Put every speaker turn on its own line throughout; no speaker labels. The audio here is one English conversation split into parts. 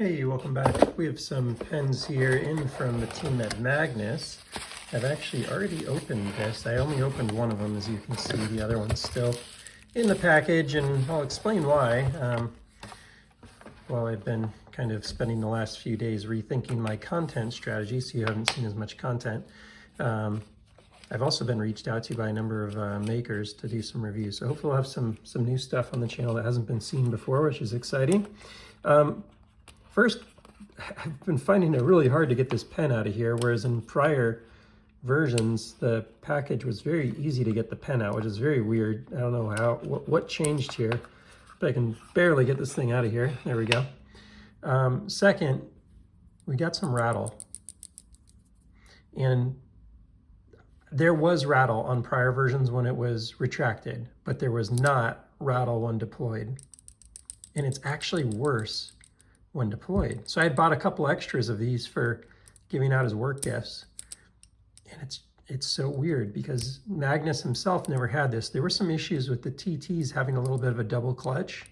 Hey, welcome back. We have some pens here in from the team at Magnus. I've actually already opened this. I only opened one of them, as you can see. The other one's still in the package, and I'll explain why. Well, I've been kind of spending the last few days rethinking my content strategy, so you haven't seen as much content. I've also been reached out to by a number of makers to do some reviews, so hopefully we'll have some new stuff on the channel that hasn't been seen before, which is exciting. First, I've been finding it really hard to get this pen out of here, whereas in prior versions, the package was very easy to get the pen out, which is very weird. I don't know what changed here, but I can barely get this thing out of here. There we go. Second, we got some rattle. And there was rattle on prior versions when it was retracted, but there was not rattle when deployed. And it's actually worse when deployed. So I had bought a couple extras of these for giving out as work gifts. And it's so weird because Magnus himself never had this. There were some issues with the TTs having a little bit of a double clutch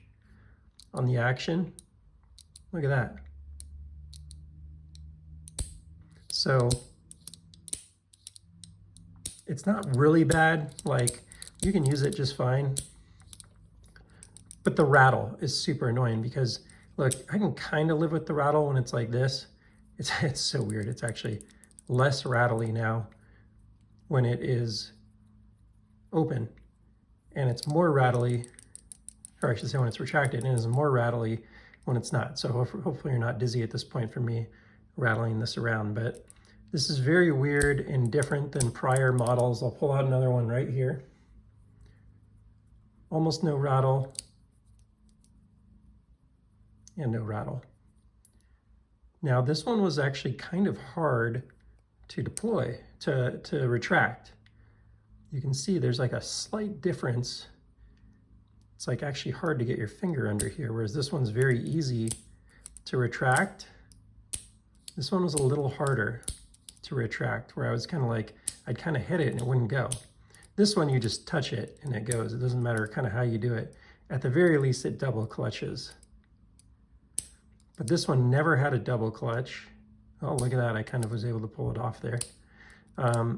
on the action. Look at that. So it's not really bad. Like, you can use it just fine. But the rattle is super annoying because, look, I can kind of live with the rattle when it's like this. It's so weird. It's actually less rattly now when it is open. And it's more rattly, or I should say when it's retracted, and it's more rattly when it's not. So hopefully you're not dizzy at this point from me rattling this around. But this is very weird and different than prior models. I'll pull out another one right here. Almost no rattle. And no rattle. Now this one was actually kind of hard to deploy, to retract. You can see there's like a slight difference. It's like actually hard to get your finger under here, whereas this one's very easy to retract. This one was a little harder to retract, where I was kind of like, I'd kind of hit it and it wouldn't go. This one, you just touch it and it goes. It doesn't matter kind of how you do it. At the very least, it double clutches. But this one never had a double clutch. Oh, look at that. I kind of was able to pull it off there. But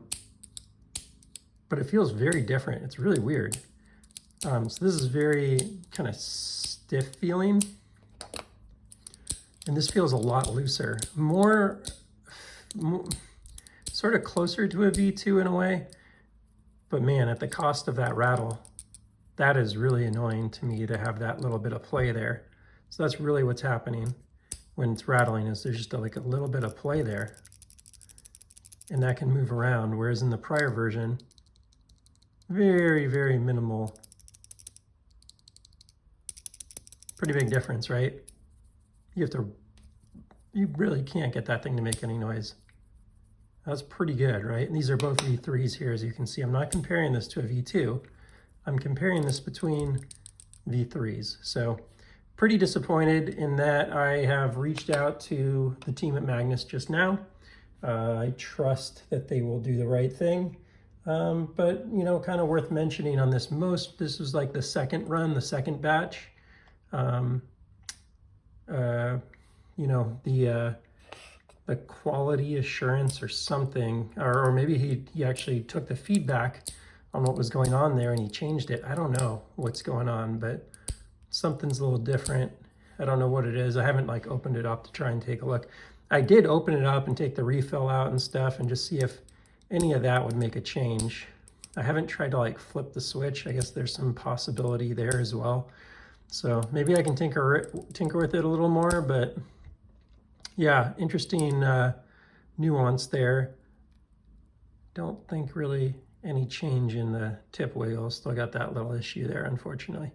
it feels very different. It's really weird. So this is very kind of stiff feeling. And this feels a lot looser. More sort of closer to a V2 in a way. But man, at the cost of that rattle, that is really annoying to me to have that little bit of play there. So that's really what's happening when it's rattling, is there's just like a little bit of play there. And that can move around, whereas in the prior version, very, very minimal. Pretty big difference, right? You really can't get that thing to make any noise. That's pretty good, right? And these are both V3s here, as you can see. I'm not comparing this to a V2. I'm comparing this between V3s. So pretty disappointed in that. I have reached out to the team at Magnus just now. I trust that they will do the right thing. But, you know, kind of worth mentioning on this. This was like the second run, the second batch. You know, the quality assurance or something, or maybe he actually took the feedback on what was going on there and he changed it. I don't know what's going on, but something's a little different. I don't know what it is. I haven't like opened it up to try and take a look. I did open it up and take the refill out and stuff and just see if any of that would make a change. I haven't tried to like flip the switch. I guess there's some possibility there as well. So maybe I can tinker with it a little more, but yeah, interesting nuance there. Don't think really any change in the tip wheel. Still got that little issue there, unfortunately.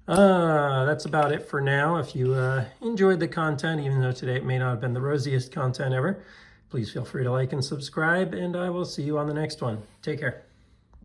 That's about it for now. If you enjoyed the content, even though today it may not have been the rosiest content ever, please feel free to like and subscribe, and I will see you on the next one. Take care.